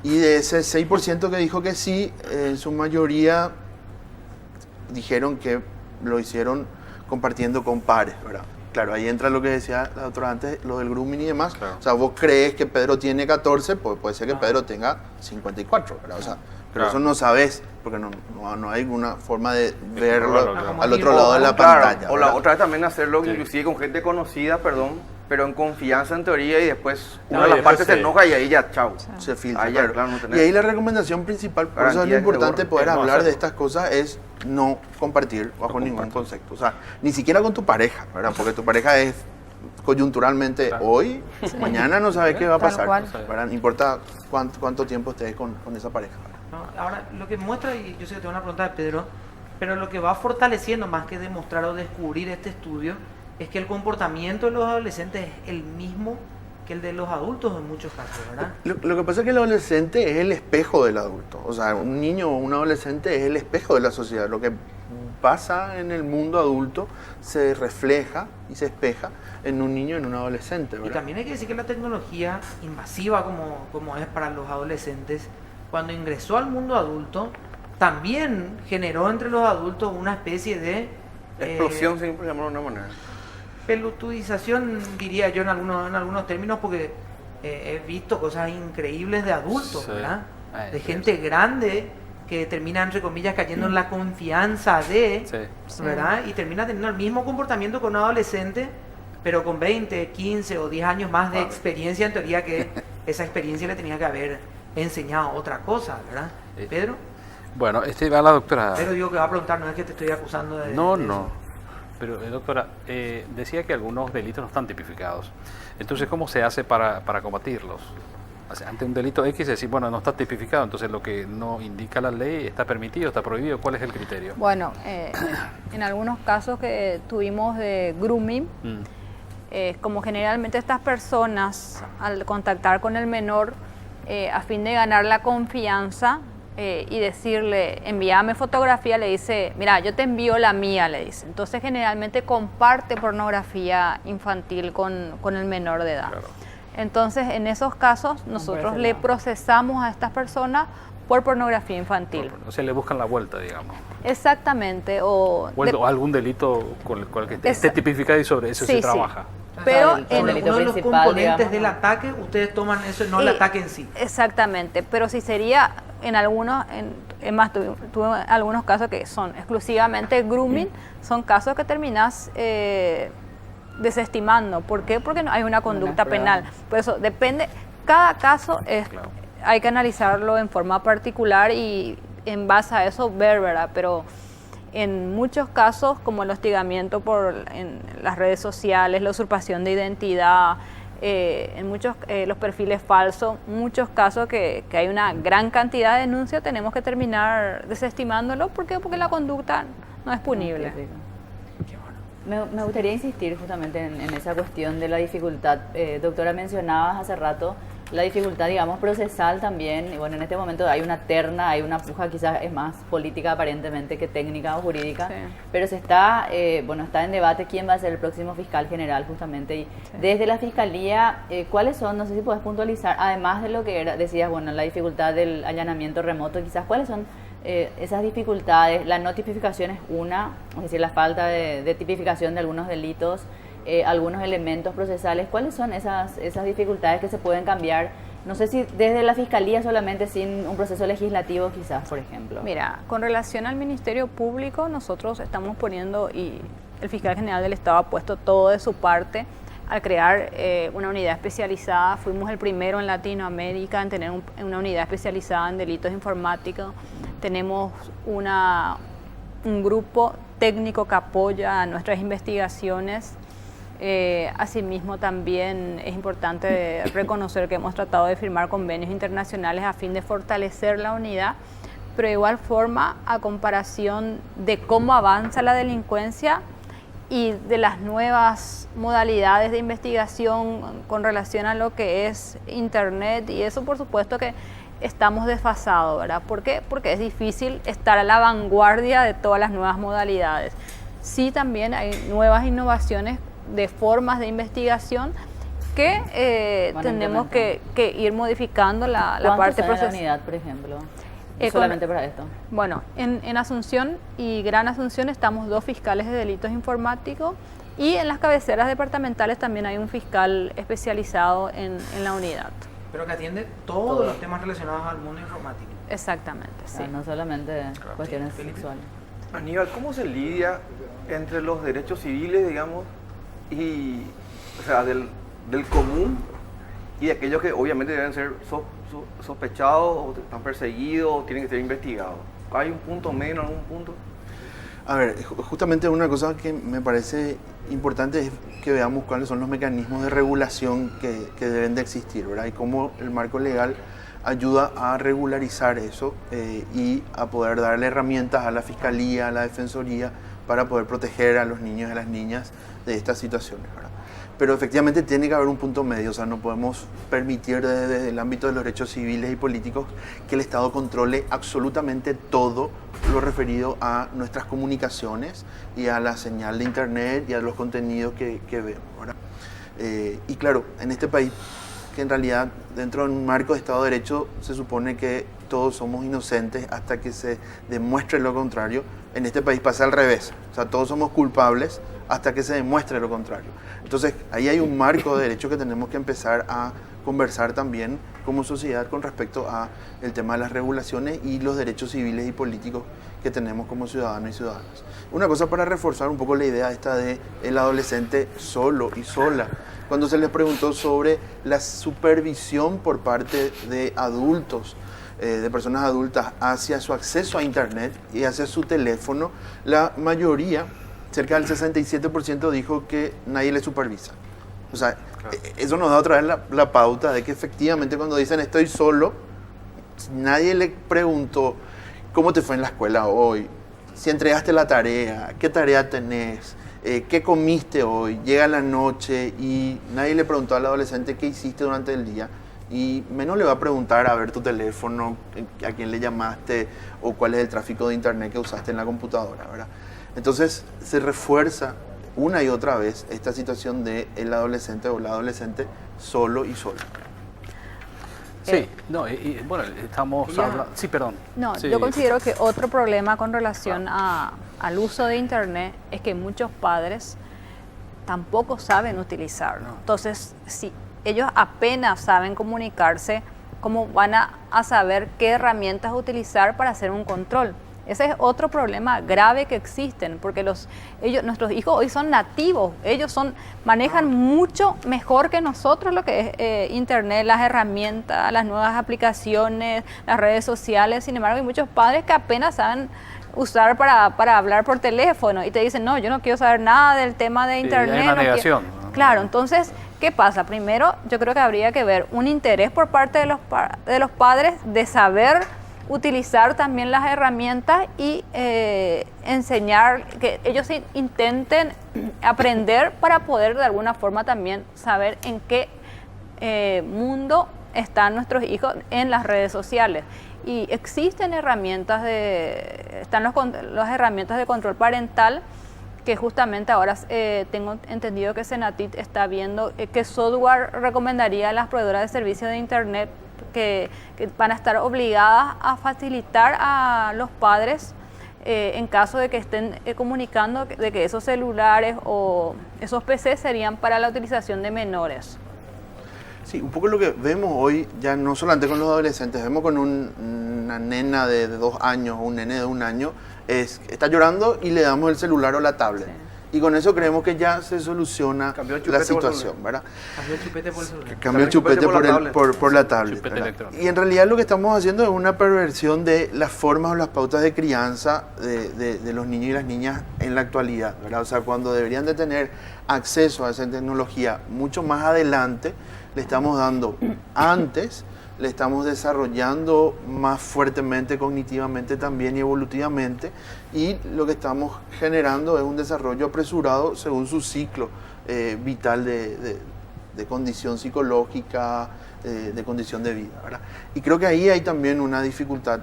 Y de ese 6% que dijo que sí, en su mayoría dijeron que lo hicieron compartiendo con pares, ¿verdad? Claro, ahí entra lo que decía la doctora antes, lo del grooming y demás. Claro. O sea, vos crees que Pedro tiene 14, pues puede ser que Pedro tenga 54, ¿verdad? O sea, pero Claro. eso no sabes, porque no hay ninguna forma de verlo claro. al otro lado de la Claro, pantalla. o la ¿verdad? otra vez también hacerlo Sí. inclusive con gente conocida, pero en confianza en teoría, y después una No, de y las partes después se enoja y ahí ya, chao. Se filtra. Ahí ya, claro. claro, no tenés- Y ahí la recomendación principal, por eso es Garantía lo que se importante borre. poder No hablar de hacerlo. estas cosas, es no compartir bajo ningún concepto. O sea, ni siquiera con tu pareja, ¿verdad? Porque tu pareja es coyunturalmente Claro. hoy, mañana no sabes qué va a Tal pasar. cual. ¿Verdad? No importa cuánto tiempo estés con esa pareja. ¿verdad? ¿no? Ahora, lo que muestra, y yo sé que tengo una pregunta de Pedro, pero lo que va fortaleciendo más que demostrar o descubrir este estudio es que el comportamiento de los adolescentes es el mismo que el de los adultos en muchos casos, ¿verdad? Lo que pasa es que el adolescente es el espejo del adulto. O sea, un niño o un adolescente es el espejo de la sociedad. Lo que pasa en el mundo adulto se refleja y se espeja en un niño y en un adolescente, Y ¿verdad? también hay que decir que la tecnología invasiva como es para los adolescentes, cuando ingresó al mundo adulto, también generó entre los adultos una especie de Explosión, siempre llamarlo de una manera. pelotudización, diría yo en algunos términos, porque he visto cosas increíbles de adultos, Sí. ¿verdad? Ay, De sí. gente grande que termina, entre comillas, cayendo en la confianza de, Sí. ¿verdad? Y termina teniendo el mismo comportamiento que un adolescente, pero con 20, 15 o 10 años más de experiencia, en teoría que esa experiencia le tenía que haber enseñado otra cosa, ¿verdad? Sí. Pedro, Bueno, va la doctora. Pedro digo que va a preguntar, no es que te estoy acusando de... No, de eso. no. Pero, doctora, decía que algunos delitos no están tipificados. Entonces, ¿cómo se hace para combatirlos? O sea, ante un delito X, decir, bueno, no está tipificado, entonces lo que no indica la ley está permitido, está prohibido. ¿Cuál es el criterio? Bueno, en algunos casos que tuvimos de grooming, como generalmente estas personas al contactar con el menor, a fin de ganar la confianza y decirle, envíame fotografía, le dice, mira, yo te envío la mía, le dice. Entonces generalmente comparte pornografía infantil con el menor de edad. Claro. Entonces en esos casos nosotros le procesamos a estas personas por pornografía infantil. O sea, le buscan la vuelta, digamos. Exactamente. O O algún delito con el cual que esté Esa- tipificado y sobre eso Sí, se sí. trabaja. Pero el Sobre delito uno de los principal, componentes digamos, del ¿no? ataque, ustedes toman eso y no el Y- ataque en sí. Exactamente, pero si sería en algunos, es más, tuve algunos casos que son exclusivamente grooming, son casos que terminas desestimando. ¿Por qué? Porque no hay una conducta pruebas. penal. Por eso depende, cada caso es, Claro. hay que analizarlo en forma particular y en base a eso ver, ¿verdad? Pero en muchos casos, como el hostigamiento en las redes sociales, la usurpación de identidad, en muchos los perfiles falsos, muchos casos que hay una gran cantidad de denuncias, tenemos que terminar desestimándolo. ¿Por qué? Porque la conducta no es punible. Me gustaría insistir justamente en esa cuestión de la dificultad. Doctora, mencionabas hace rato la dificultad, digamos, procesal también. Y bueno, en este momento hay una terna, hay una puja, quizás es más política aparentemente que técnica o jurídica, Sí. pero se está, está en debate quién va a ser el próximo fiscal general justamente. Y desde la fiscalía, ¿cuáles son, no sé si puedes puntualizar, además de lo que decías, bueno, la dificultad del allanamiento remoto, quizás cuáles son esas dificultades? La no tipificación es una, es decir, la falta de tipificación de algunos delitos, algunos elementos procesales. ¿Cuáles son esas dificultades que se pueden cambiar? No sé si desde la Fiscalía solamente, sin un proceso legislativo quizás, por ejemplo. Mira, con relación al Ministerio Público, nosotros estamos poniendo, y el fiscal general del Estado ha puesto todo de su parte al crear una unidad especializada. Fuimos el primero en Latinoamérica en tener una unidad especializada en delitos informáticos. Tenemos un grupo técnico que apoya a nuestras investigaciones. Asimismo, también es importante reconocer que hemos tratado de firmar convenios internacionales a fin de fortalecer la unidad, pero de igual forma, a comparación de cómo avanza la delincuencia y de las nuevas modalidades de investigación con relación a lo que es Internet, y eso por supuesto que estamos desfasados, ¿verdad? ¿Por qué? Porque es difícil estar a la vanguardia de todas las nuevas modalidades. sí también hay nuevas innovaciones de formas de investigación que Van a tenemos implementar. que ir modificando la ¿Cuántos parte hay en la procesal. unidad, por ejemplo? Con- Solamente para esto. Bueno, en Asunción y Gran Asunción estamos 2 fiscales de delitos informáticos y en las cabeceras departamentales también hay un fiscal especializado en la unidad. Pero que atiende todos los temas relacionados al mundo informático. Exactamente, sí. No solamente cuestiones Felipe. sexuales. Aníbal, ¿cómo se lidia entre los derechos civiles, digamos, y, o sea, del común y de aquellos que obviamente deben ser sospechados o están perseguidos o tienen que ser investigados? ¿Hay un punto medio en algún punto? A ver, justamente una cosa que me parece importante es que veamos cuáles son los mecanismos de regulación que deben de existir, ¿verdad? Y cómo el marco legal ayuda a regularizar eso y a poder darle herramientas a la Fiscalía, a la Defensoría, para poder proteger a los niños y a las niñas de estas situaciones, ¿verdad? Pero efectivamente tiene que haber un punto medio, o sea, no podemos permitir desde el ámbito de los derechos civiles y políticos que el Estado controle absolutamente todo lo referido a nuestras comunicaciones y a la señal de internet y a los contenidos que vemos, ¿verdad? Y claro, en este país, que en realidad dentro de un marco de Estado de Derecho se supone que todos somos inocentes hasta que se demuestre lo contrario, en este país pasa al revés, o sea, todos somos culpables hasta que se demuestre lo contrario. Entonces, ahí hay un marco de derecho que tenemos que empezar a conversar también como sociedad con respecto a el tema de las regulaciones y los derechos civiles y políticos que tenemos como ciudadanos y ciudadanas. Una cosa para reforzar un poco la idea esta de el adolescente solo y sola. Cuando se les preguntó sobre la supervisión por parte de adultos, de personas adultas hacia su acceso a internet y hacia su teléfono, la mayoría, cerca del 67%, dijo que nadie le supervisa. O sea, eso nos da otra vez la pauta de que efectivamente cuando dicen estoy solo, nadie le preguntó cómo te fue en la escuela hoy, si entregaste la tarea, qué tarea tenés, qué comiste hoy, llega la noche y nadie le preguntó al adolescente qué hiciste durante el día. Y menos le va a preguntar a ver tu teléfono, a quién le llamaste o cuál es el tráfico de internet que usaste en la computadora, ¿verdad? Entonces se refuerza una y otra vez esta situación de el adolescente o la adolescente solo y sola. Sí, no, bueno, estamos hablando... Sí, perdón. No, Sí. yo considero que otro problema con relación al uso de internet es que muchos padres tampoco saben utilizarlo. Entonces, si ellos apenas saben comunicarse, ¿cómo van a saber qué herramientas utilizar para hacer un control? Ese es otro problema grave que existen, porque nuestros hijos hoy son nativos, ellos manejan mucho mejor que nosotros lo que es internet, las herramientas, las nuevas aplicaciones, las redes sociales. Sin embargo, hay muchos padres que apenas saben usar para hablar por teléfono y te dicen, no, yo no quiero saber nada del tema de Sí, internet. hay una no quiero". negación. Claro, entonces, ¿qué pasa? Primero, yo creo que habría que ver un interés por parte de los padres de saber utilizar también las herramientas y enseñar, que ellos intenten aprender para poder de alguna forma también saber en qué mundo están nuestros hijos en las redes sociales. Y existen herramientas están las herramientas de control parental, que justamente ahora tengo entendido que Senatit está viendo qué software recomendaría a las proveedoras de servicios de internet que van a estar obligadas a facilitar a los padres en caso de que estén comunicando de que esos celulares o esos PCs serían para la utilización de menores. Sí, un poco lo que vemos hoy, ya no solamente con los adolescentes, vemos con una nena de 2 años o un nene de 1 año, está llorando y le damos el celular o la tablet. Sí. Y con eso creemos que ya se soluciona Cambió el la chupete por situación, celular. ¿verdad? Cambió el chupete por el celular. Cambió el chupete por la tablet. Chupete ¿verdad? electrónico. Y en realidad lo que estamos haciendo es una perversión de las formas o las pautas de crianza de los niños y las niñas en la actualidad, ¿verdad? O sea, cuando deberían de tener acceso a esa tecnología mucho más adelante, le estamos dando antes, le estamos desarrollando más fuertemente cognitivamente también y evolutivamente, y lo que estamos generando es un desarrollo apresurado según su ciclo vital de condición psicológica, de condición de vida, ¿verdad? Y creo que ahí hay también una dificultad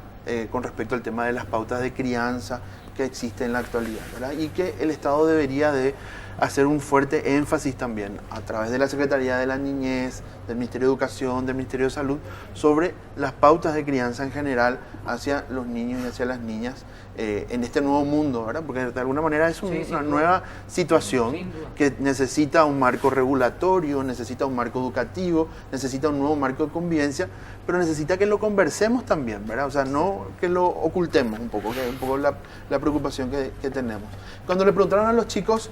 con respecto al tema de las pautas de crianza que existe en la actualidad, ¿verdad? Y que el Estado debería de hacer un fuerte énfasis también a través de la Secretaría de la Niñez, del Ministerio de Educación, del Ministerio de Salud, sobre las pautas de crianza en general hacia los niños y hacia las niñas en este nuevo mundo, ¿verdad? Porque de alguna manera es una nueva situación que necesita un marco regulatorio, necesita un marco educativo, necesita un nuevo marco de convivencia, pero necesita que lo conversemos también, ¿verdad? O sea, no que lo ocultemos un poco, que es un poco la preocupación que tenemos. Cuando le preguntaron a los chicos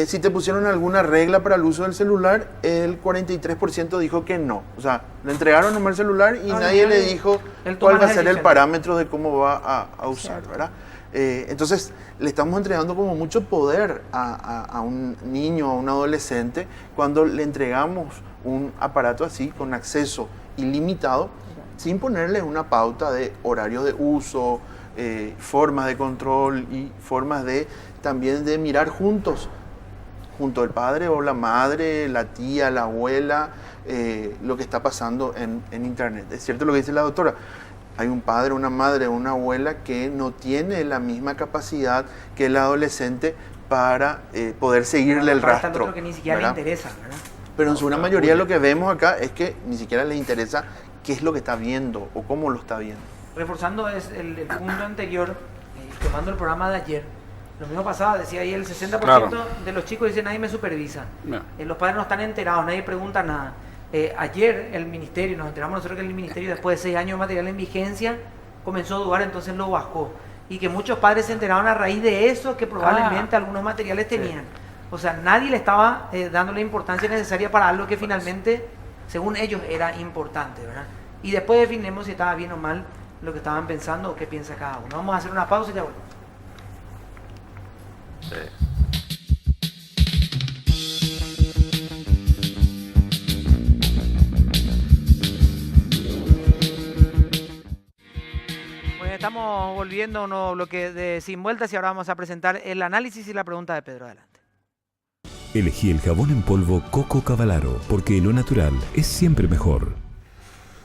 si te pusieron alguna regla para el uso del celular, el 43% dijo que no. O sea, le entregaron nomás el celular y nadie le dijo cuál va a ser el parámetro de cómo va a usar, ¿verdad? Entonces, le estamos entregando como mucho poder a un niño, a un adolescente, cuando le entregamos un aparato así, con acceso ilimitado, sin ponerle una pauta de horario de uso, formas de control y formas de también de mirar juntos, junto al padre o la madre, la tía, la abuela, lo que está pasando en Internet. Es cierto lo que dice la doctora, hay un padre, una madre, una abuela que no tiene la misma capacidad que el adolescente para poder seguirle el rastro. Otro que ni siquiera le interesa, ¿verdad? Pero en su gran mayoría lo que vemos acá es que ni siquiera le interesa qué es lo que está viendo o cómo lo está viendo. Reforzando el punto anterior, tomando el programa de ayer, lo mismo pasaba, decía ahí el 60% de los chicos dicen nadie me supervisa. No. Los padres no están enterados, nadie pregunta nada. Ayer el ministerio, nos enteramos nosotros que el ministerio después de 6 años de material en vigencia comenzó a dudar, entonces lo bajó. Y que muchos padres se enteraron a raíz de eso que probablemente algunos materiales tenían. O sea, nadie le estaba dando la importancia necesaria para algo que finalmente, según ellos, era importante, ¿verdad? Y después definimos si estaba bien o mal lo que estaban pensando o qué piensa cada uno. Vamos a hacer una pausa y ya volvemos. Bueno, estamos volviendo a un nuevo bloque de Sin Vueltas y ahora vamos a presentar el análisis y la pregunta de Pedro. Adelante. Elegí el jabón en polvo Coco Cavalaro, porque lo natural es siempre mejor.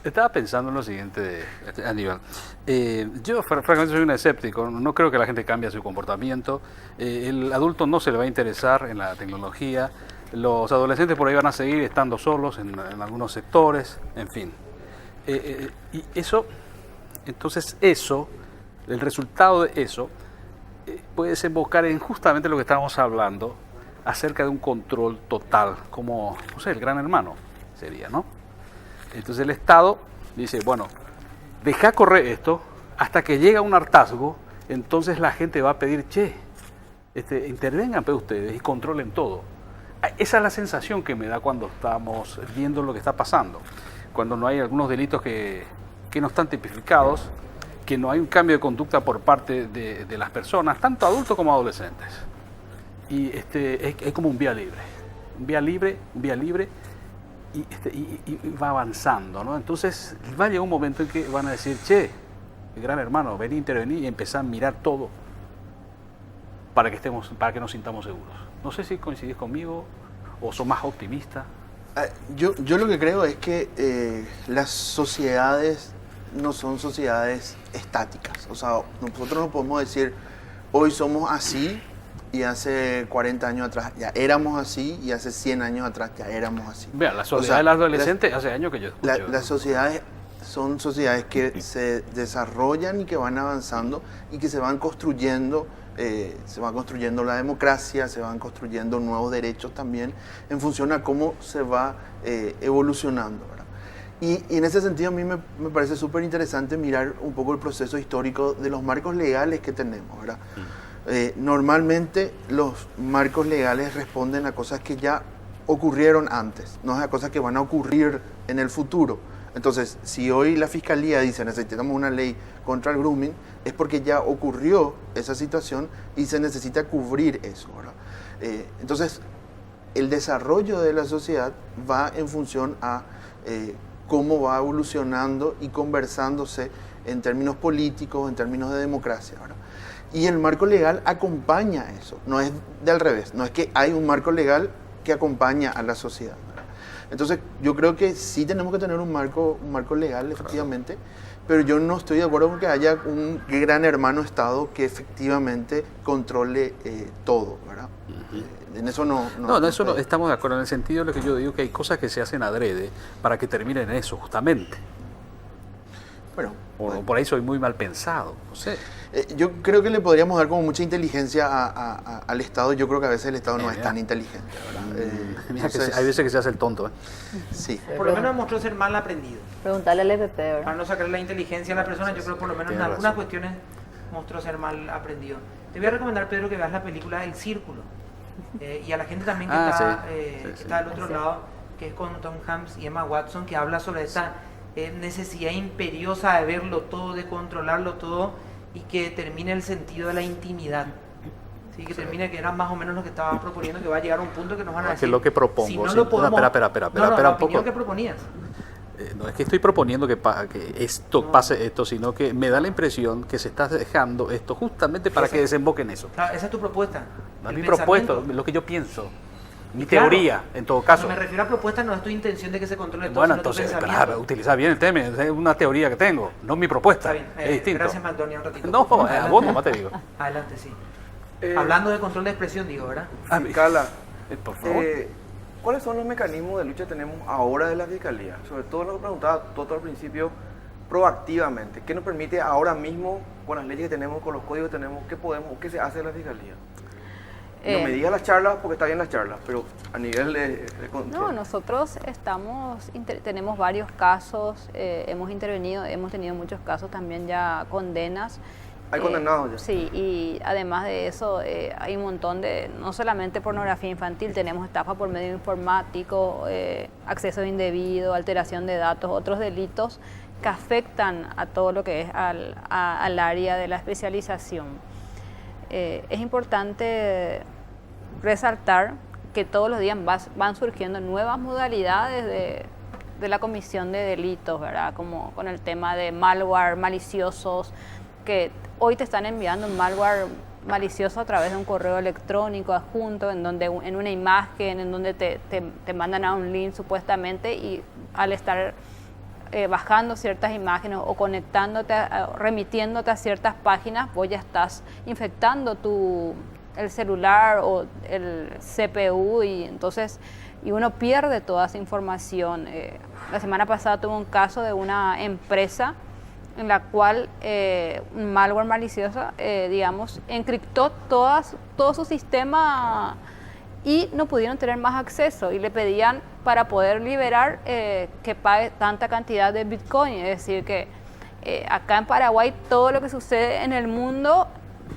Estaba pensando en lo siguiente, Aníbal. Yo francamente soy un escéptico, no creo que la gente cambie su comportamiento. El adulto no se le va a interesar en la tecnología. Los adolescentes por ahí van a seguir estando solos en algunos sectores, en fin. Y eso, entonces eso, el resultado de eso, puede desembocar en justamente lo que estábamos hablando acerca de un control total, como, no sé, el gran hermano sería, ¿no? Entonces el Estado dice, bueno, deja correr esto hasta que llega un hartazgo, entonces la gente va a pedir, intervengan ustedes y controlen todo. Esa es la sensación que me da cuando estamos viendo lo que está pasando, cuando no hay algunos delitos que no están tipificados, que no hay un cambio de conducta por parte de las personas, tanto adultos como adolescentes. Y es como un vía libre, y va avanzando, ¿no? Entonces va a llegar un momento en que van a decir, el gran hermano, vení, intervení y empezar a mirar todo para que nos sintamos seguros. No sé si coincidís conmigo o sos más optimista. Yo lo que creo es que las sociedades no son sociedades estáticas. O sea, nosotros no podemos decir, hoy somos así, y hace 40 años atrás ya éramos así, y hace 100 años atrás ya éramos así. Vean, la sociedad de los adolescentes hace años que yo escucho. Las sociedades son sociedades que se desarrollan y que van avanzando y que se van construyendo la democracia, se van construyendo nuevos derechos también en función a cómo se va evolucionando, ¿verdad? Y en ese sentido a mí me parece súper interesante mirar un poco el proceso histórico de los marcos legales que tenemos, ¿verdad? Normalmente los marcos legales responden a cosas que ya ocurrieron antes, no a cosas que van a ocurrir en el futuro. Entonces, si hoy la Fiscalía dice necesitamos una ley contra el grooming, es porque ya ocurrió esa situación y se necesita cubrir eso, ¿verdad? Entonces, el desarrollo de la sociedad va en función a cómo va evolucionando y conversándose en términos políticos, en términos de democracia, ¿verdad? Y el marco legal acompaña eso, no es del revés, no es que hay un marco legal que acompaña a la sociedad, ¿verdad? Entonces yo creo que sí tenemos que tener un marco legal, efectivamente, pero yo no estoy de acuerdo con que haya un gran hermano Estado que efectivamente controle todo, ¿verdad? En eso no estamos de acuerdo en el sentido de lo que yo digo, que hay cosas que se hacen adrede para que terminen en eso, justamente. Bueno, Por ahí soy muy mal pensado, no sé. Yo creo que le podríamos dar como mucha inteligencia al Estado. Yo creo que a veces el Estado no es tan inteligente, ¿verdad? Mira que hay veces que se hace el tonto, ¿eh? Sí. Por lo menos demostró ser mal aprendido. Preguntarle al EPP, ¿verdad? Para no sacar la inteligencia a la persona, yo creo que por lo menos en Tienes algunas razón. cuestiones mostró ser mal aprendido. Te voy a recomendar, Pedro, que veas la película El Círculo. Y a la gente también que está, que está del otro lado, que es con Tom Hanks y Emma Watson, que habla sobre esta necesidad imperiosa de verlo todo, de controlarlo todo, y que termine el sentido de la intimidad. Sí, que termine, que era más o menos lo que estaba proponiendo, que va a llegar a un punto que nos van a Que decir... es lo que propongo. Si no sí. lo podemos... Espera la un poco. opinión que proponías. No es que estoy proponiendo que esto pase esto, sino que me da la impresión que se está dejando esto justamente para que desemboque en eso. Claro, esa es tu propuesta. No es El mi propuesta, pensamiento. lo que yo pienso. Mi Claro, teoría, en todo caso. Cuando me refiero a propuesta, no es tu intención de que se controle todo, Bueno, sino tu entonces, pensamiento. utiliza bien el tema, es una teoría que tengo, no mi propuesta. Está bien. Es distinto. Gracias, Antonio. Un ratito. No, Adelante. vos nomás te digo. Adelante, sí. Hablando de control de expresión, digo, ¿verdad? Fiscala, Por favor. ¿cuáles son los mecanismos de lucha que tenemos ahora de la Fiscalía? Sobre todo lo que preguntaba Toto al principio, proactivamente. ¿Qué nos permite ahora mismo, con las leyes que tenemos, con los códigos que tenemos, qué se hace de la Fiscalía? No me digas las charlas, porque está bien las charlas, pero a nivel de control. No, nosotros tenemos varios casos, hemos intervenido, hemos tenido muchos casos también ya condenas. Hay condenados ya. Sí, y además de eso hay un montón de, no solamente pornografía infantil, tenemos estafa por medio informático, acceso indebido, alteración de datos, otros delitos que afectan a todo lo que es al área de la especialización. Es importante resaltar que todos los días van surgiendo nuevas modalidades de la comisión de delitos, ¿verdad? Como con el tema de malware maliciosos, que hoy te están enviando un malware malicioso a través de un correo electrónico adjunto, en una imagen, en donde te mandan a un link supuestamente, y al estar bajando ciertas imágenes o conectándote, remitiéndote a ciertas páginas, vos ya estás infectando el celular o el CPU, y entonces uno pierde toda esa información. La semana pasada tuve un caso de una empresa en la cual un malware malicioso, digamos, encriptó todo su sistema y no pudieron tener más acceso, y le pedían para poder liberar que pague tanta cantidad de Bitcoin. Es decir, que acá en Paraguay todo lo que sucede en el mundo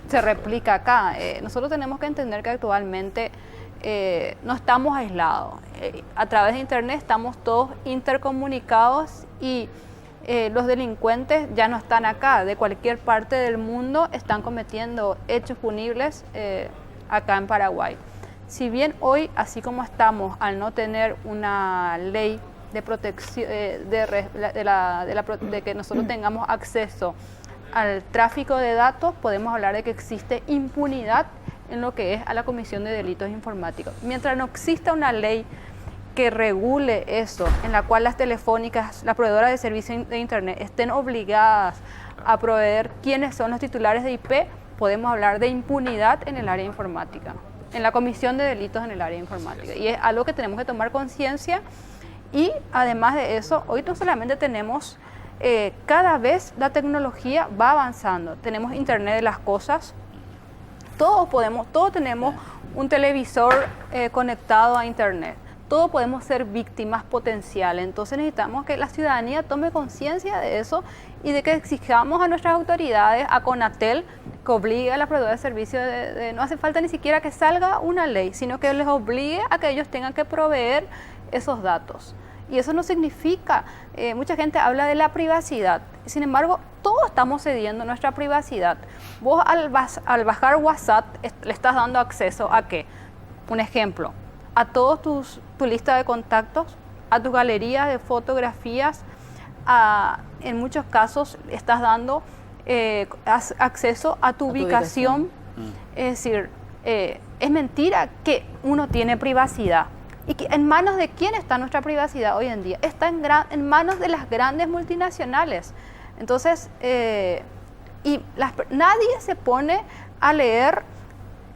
se replica acá. Nosotros tenemos que entender que actualmente no estamos aislados. A través de Internet estamos todos intercomunicados, y los delincuentes ya no están acá. De cualquier parte del mundo están cometiendo hechos punibles acá en Paraguay. Si bien hoy, así como estamos, al no tener una ley de protección, de que nosotros tengamos acceso al tráfico de datos, podemos hablar de que existe impunidad en lo que es a la comisión de delitos informáticos. Mientras no exista una ley que regule eso, en la cual las telefónicas, las proveedoras de servicios de Internet estén obligadas a proveer quiénes son los titulares de IP, podemos hablar de impunidad en el área informática, en la comisión de delitos en el área informática. Y es algo que tenemos que tomar conciencia. Y además de eso, hoy no solamente tenemos, cada vez la tecnología va avanzando. Tenemos Internet de las cosas, todos tenemos un televisor conectado a Internet. Todos podemos ser víctimas potenciales. Entonces necesitamos que la ciudadanía tome conciencia de eso, y de que exijamos a nuestras autoridades, a CONATEL, que obligue a la proveedora de servicios, no hace falta ni siquiera que salga una ley, sino que les obligue a que ellos tengan que proveer esos datos. Y eso no significa, mucha gente habla de la privacidad, sin embargo, todos estamos cediendo nuestra privacidad. Vos al bajar WhatsApp le estás dando acceso a ¿qué? Un ejemplo, a todos tu lista de contactos, a tus galerías de fotografías, en muchos casos estás dando acceso a tu ubicación. Es decir, es mentira que uno tiene privacidad. ¿Y que en manos de quién está nuestra privacidad hoy en día? Está en manos de las grandes multinacionales. Entonces, nadie se pone a leer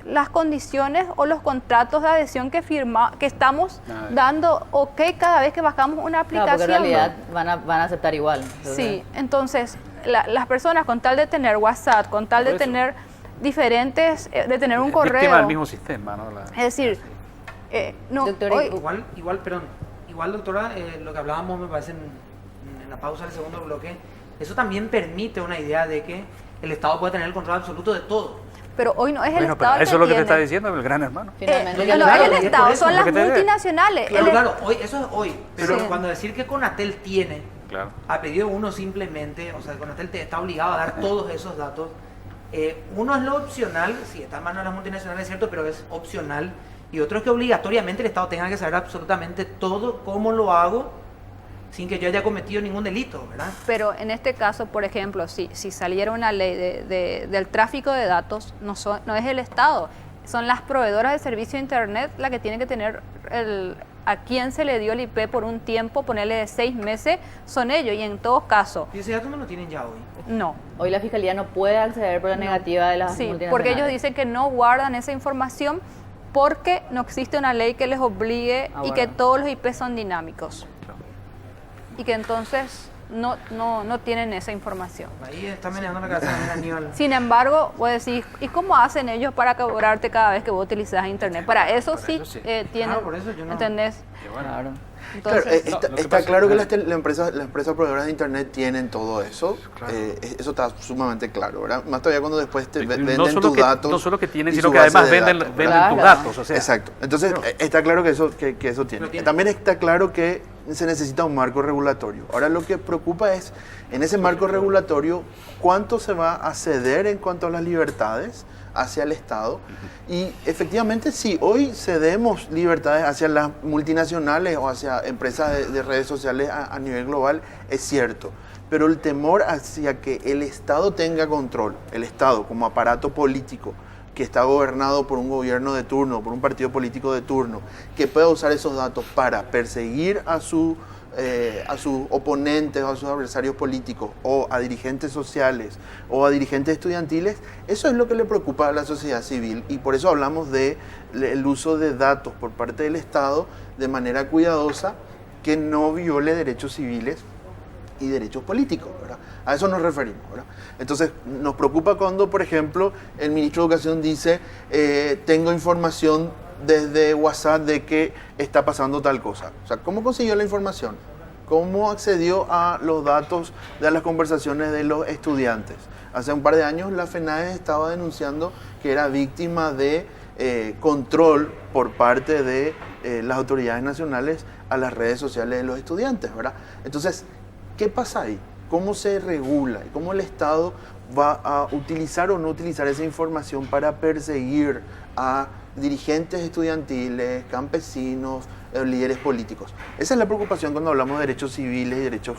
las condiciones o los contratos de adhesión que estamos dando ok cada vez que bajamos una aplicación. Claro, porque en realidad van a aceptar igual. Entonces, sí, entonces las personas con tal de tener WhatsApp, con tal de tener diferentes, de tener un correo. Víctima del mismo sistema, ¿no? Es decir, no, Doctora, hoy, igual, doctora, lo que hablábamos me parece en la pausa del segundo bloque, eso también permite una idea de que el Estado puede tener el control absoluto de todo. pero hoy no es el Bueno, Estado pero eso es lo que te tiene. está diciendo el gran hermano. finalmente, No, claro, es el y es Estado, por eso, son las porque te- multinacionales. Claro, hoy, eso es hoy. Pero Sí. cuando decir que Conatel tiene, Claro. a pedido uno simplemente, o sea, Conatel está obligado a dar todos esos datos. Uno es lo opcional, sí, está en manos de las multinacionales, es cierto, pero es opcional. Y otro es que obligatoriamente el Estado tenga que saber absolutamente todo, cómo lo hago, sin que yo haya cometido ningún delito, ¿verdad? Pero en este caso, por ejemplo, si saliera una ley del tráfico de datos, no es el Estado, son las proveedoras de servicio de Internet la que tienen que tener a quién se le dio el IP por un tiempo, ponerle de 6 meses, son ellos. Y en todo caso, Y ese dato no lo tienen ya hoy. no. hoy la Fiscalía no puede acceder por la negativa de las Sí, multinacionales. porque ellos dicen que no guardan esa información porque no existe una ley que les obligue A y que guardar. todos los IP son dinámicos. Y que entonces no tienen esa información. Ahí está meneando la cabeza de Aníbal. Sin embargo, vos decís, ¿y cómo hacen ellos para cobrarte cada vez que vos utilizas Internet? Para eso sí eso sí. tienen, Claro, por eso yo no- ¿entendés? Claro. Entonces, Claro, No, lo que está pasa- claro que las empresas proveedoras de Internet tienen todo eso. Claro. Eso está sumamente claro, ¿verdad? Más todavía cuando después te venden no solo tus que, datos. no solo que tienen, y sino su que base además de venden, datos, venden ¿verdad? tus Claro. datos. O sea, Exacto. Entonces, está claro que eso tiene. Lo tiene. También está claro que se necesita un marco regulatorio. Ahora lo que preocupa es, en ese marco regulatorio, cuánto se va a ceder en cuanto a las libertades hacia el Estado. Y efectivamente, sí, hoy cedemos libertades hacia las multinacionales o hacia empresas de redes sociales a nivel global, es cierto. Pero el temor hacia que el Estado tenga control, el Estado como aparato político, que está gobernado por un gobierno de turno, por un partido político de turno, que pueda usar esos datos para perseguir a sus oponentes o a sus adversarios políticos o a dirigentes sociales o a dirigentes estudiantiles, eso es lo que le preocupa a la sociedad civil y por eso hablamos del uso de datos por parte del Estado de manera cuidadosa que no viole derechos civiles y derechos políticos, ¿verdad? A eso nos referimos, ¿verdad? Entonces, nos preocupa cuando, por ejemplo, el ministro de Educación dice, tengo información desde WhatsApp de que está pasando tal cosa. O sea, ¿cómo consiguió la información? ¿Cómo accedió a los datos de las conversaciones de los estudiantes? Hace un par de años la FENADE estaba denunciando que era víctima de control por parte de las autoridades nacionales a las redes sociales de los estudiantes, ¿verdad? Entonces, ¿qué pasa ahí? ¿Cómo se regula? ¿Y cómo el Estado va a utilizar o no utilizar esa información para perseguir a dirigentes estudiantiles, campesinos, líderes políticos? Esa es la preocupación cuando hablamos de derechos civiles y derechos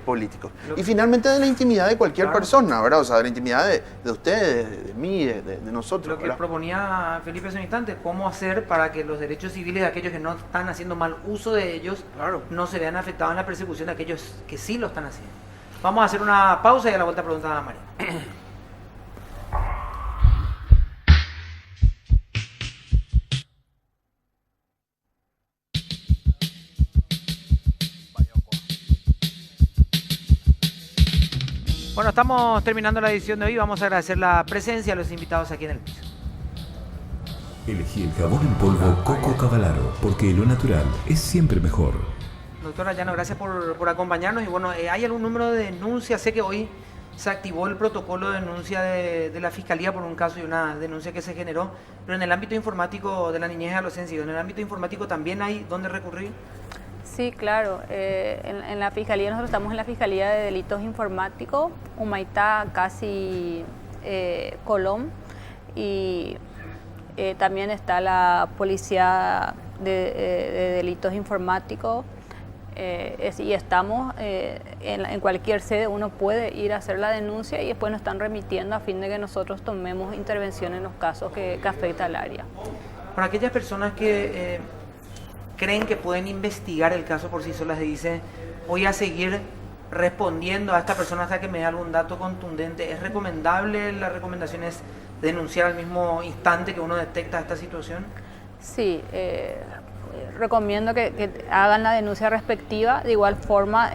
políticos. Y finalmente de la intimidad de cualquier Claro. persona, ¿verdad? O sea, de la intimidad de ustedes, de mí, de nosotros, Lo que ¿verdad? proponía Felipe hace un instante, cómo hacer para que los derechos civiles de aquellos que no están haciendo mal uso de ellos no se vean afectados en la persecución de aquellos que sí lo están haciendo. Vamos a hacer una pausa y a la vuelta pregunta a María. Bueno, estamos terminando la edición de hoy. Vamos a agradecer la presencia de los invitados aquí en el piso. Elegí el jabón en polvo Coco Cavalaro, porque lo natural es siempre mejor. Doctora Llano, gracias por acompañarnos. Y bueno, ¿hay algún número de denuncia? Sé que hoy se activó el protocolo de denuncia de la Fiscalía por un caso y una denuncia que se generó, pero en el ámbito informático de la niñez y adolescencia, ¿en el ámbito informático también hay dónde recurrir? sí, claro. En la Fiscalía, nosotros estamos en la Fiscalía de Delitos Informáticos, Humaitá, casi Colón, y también está la Policía de Delitos Informáticos, y estamos en cualquier sede, uno puede ir a hacer la denuncia y después nos están remitiendo a fin de que nosotros tomemos intervención en los casos que afecta al área. Para aquellas personas que creen que pueden investigar el caso por sí solas y dicen, voy a seguir respondiendo a esta persona hasta que me dé algún dato contundente. ¿Es recomendable? ¿La recomendación es denunciar al mismo instante que uno detecta esta situación? Sí, recomiendo que hagan la denuncia respectiva. De igual forma,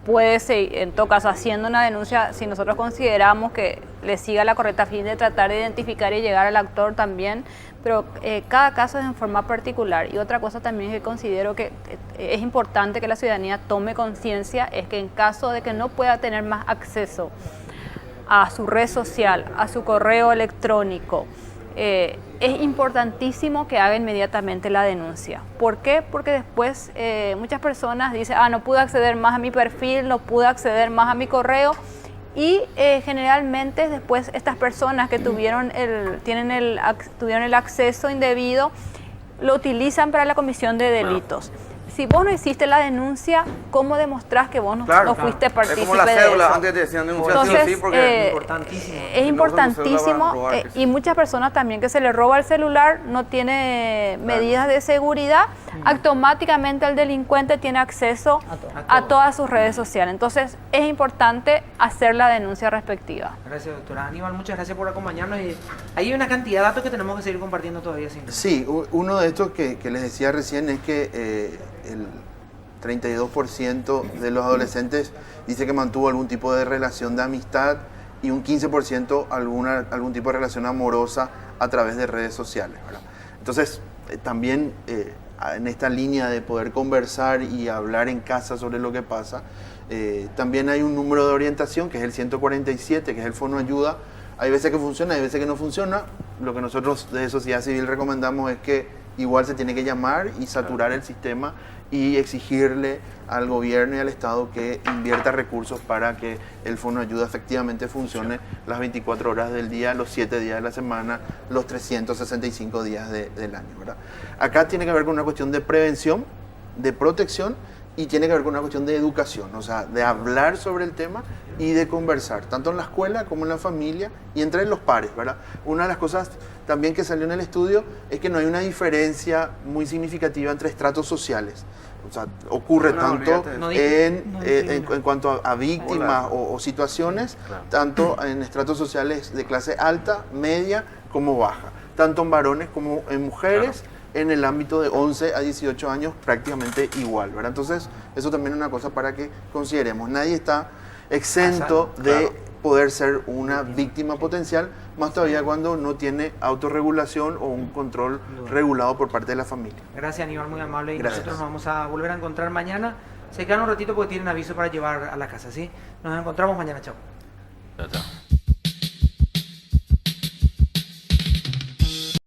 puede seguir, en todo caso, haciendo una denuncia, si nosotros consideramos que le siga la correcta fin de tratar de identificar y llegar al actor también, pero cada caso es en forma particular. Y otra cosa también que considero que es importante que la ciudadanía tome conciencia es que en caso de que no pueda tener más acceso a su red social, a su correo electrónico, es importantísimo que haga inmediatamente la denuncia. ¿Por qué? Porque después muchas personas dicen, no pude acceder más a mi perfil, no pude acceder más a mi correo, y generalmente después estas personas que tuvieron el acceso indebido lo utilizan para la comisión de delitos. Si vos no hiciste la denuncia, ¿cómo demostrás que vos no fuiste partícipe es como la de cédula, eso? antes te decían denunciar Entonces, sí, porque importantísimo. Es importantísimo, robar, y muchas personas también que se les roba el celular, no tiene medidas de seguridad, automáticamente el delincuente tiene acceso a todas sus redes sociales. Entonces es importante hacer la denuncia respectiva. Gracias, doctora. Aníbal, muchas gracias por acompañarnos. Y hay una cantidad de datos que tenemos que seguir compartiendo todavía. Sí, uno de estos que les decía recién es que el 32% de los adolescentes dice que mantuvo algún tipo de relación de amistad y un 15% algún tipo de relación amorosa a través de redes sociales, ¿verdad? Entonces, también en esta línea de poder conversar y hablar en casa sobre lo que pasa, también hay un número de orientación que es el 147, que es el Fono Ayuda. Hay veces que funciona, hay veces que no funciona. Lo que nosotros de Sociedad Civil recomendamos es que igual se tiene que llamar y saturar el sistema y exigirle al gobierno y al Estado que invierta recursos para que el Fono Ayuda efectivamente funcione las 24 horas del día, los 7 días de la semana, los 365 días del año, ¿verdad? Acá tiene que ver con una cuestión de prevención, de protección, y tiene que ver con una cuestión de educación, o sea, de hablar sobre el tema y de conversar, tanto en la escuela como en la familia y entre los pares, ¿verdad? Una de las cosas también que salió en el estudio es que no hay una diferencia muy significativa entre estratos sociales. O sea, ocurre tanto en cuanto a víctimas o situaciones, tanto en estratos sociales de clase alta, media como baja, tanto en varones como en mujeres. En el ámbito de 11 a 18 años prácticamente igual, ¿verdad? Entonces, eso también es una cosa para que consideremos. Nadie está exento de poder ser una víctima potencial, más todavía cuando no tiene autorregulación o un control regulado por parte de la familia. Gracias, Aníbal, muy amable. Y Gracias. nosotros nos vamos a volver a encontrar mañana. Se quedan un ratito porque tienen aviso para llevar a la casa, ¿sí? Nos encontramos mañana, chao. Chao, chao.